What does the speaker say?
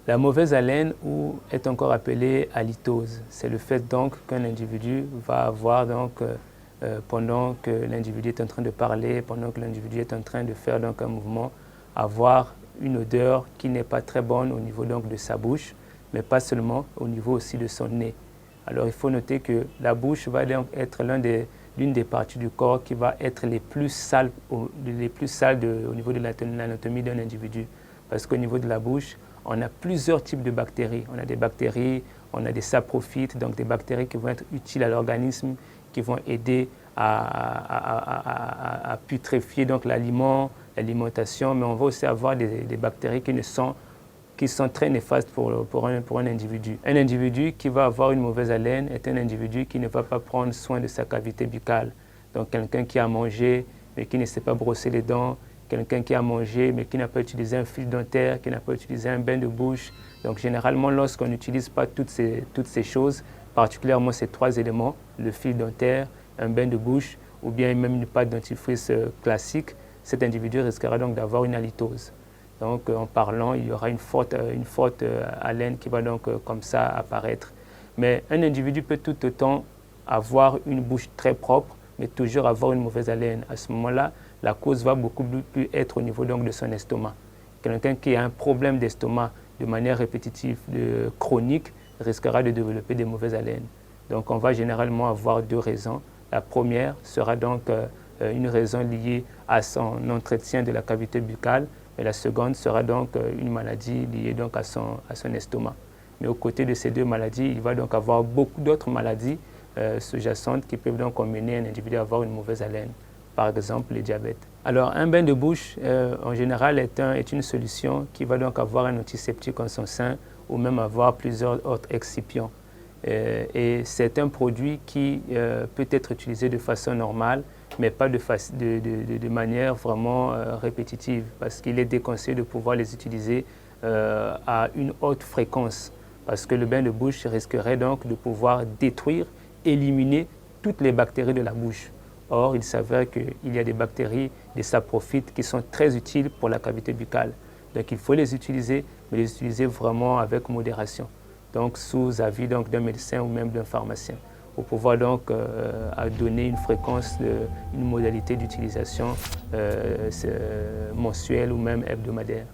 La mauvaise haleine est encore appelée halitose. C'est le fait donc qu'un individu va avoir donc, pendant que l'individu est en train de parler, pendant que l'individu est en train de faire donc un mouvement, avoir une odeur qui n'est pas très bonne au niveau donc de sa bouche, mais pas seulement, au niveau aussi de son nez. Alors il faut noter que la bouche va donc être l'une des parties du corps qui va être les plus sales au niveau de l'anatomie d'un individu. Parce qu'au niveau de la bouche, on a plusieurs types de bactéries. On a des bactéries, on a des saprophytes, donc des bactéries qui vont être utiles à l'organisme, qui vont aider à putréfier donc l'alimentation, mais on va aussi avoir des bactéries qui sont très néfastes pour un individu. Un individu qui va avoir une mauvaise haleine est un individu qui ne va pas prendre soin de sa cavité buccale. Donc quelqu'un qui a mangé mais qui ne sait pas brosser les dents, quelqu'un qui a mangé mais qui n'a pas utilisé un fil dentaire, qui n'a pas utilisé un bain de bouche. Donc généralement, lorsqu'on n'utilise pas toutes ces choses, particulièrement ces trois éléments, le fil dentaire, un bain de bouche ou bien même une pâte dentifrice classique, cet individu risquera donc d'avoir une halitose. Donc en parlant, il y aura une forte haleine qui va donc comme ça apparaître. Mais un individu peut tout autant avoir une bouche très propre, mais toujours avoir une mauvaise haleine. À ce moment-là, la cause va beaucoup plus être au niveau donc de son estomac. Quelqu'un qui a un problème d'estomac de manière répétitive, chronique, risquera de développer des mauvaises haleines. Donc on va généralement avoir deux raisons. La première sera donc une raison liée à son entretien de la cavité buccale, et la seconde sera donc une maladie liée donc à son estomac. Mais aux côtés de ces deux maladies, il va donc avoir beaucoup d'autres maladies sous-jacentes qui peuvent donc amener un individu à avoir une mauvaise haleine. Par exemple, le diabète. Alors, un bain de bouche, en général, est une solution qui va donc avoir un antiseptique en son sein ou même avoir plusieurs autres excipients. Et c'est un produit qui peut être utilisé de façon normale, mais pas de manière vraiment répétitive, parce qu'il est déconseillé de pouvoir les utiliser à une haute fréquence, parce que le bain de bouche risquerait donc de pouvoir détruire, éliminer toutes les bactéries de la bouche. Or, il s'avère qu'il y a des bactéries, des saprophytes, qui sont très utiles pour la cavité buccale. Donc il faut les utiliser, mais les utiliser vraiment avec modération. Donc sous avis d'un médecin ou même d'un pharmacien, pour pouvoir donc donner une fréquence, une modalité d'utilisation mensuelle ou même hebdomadaire.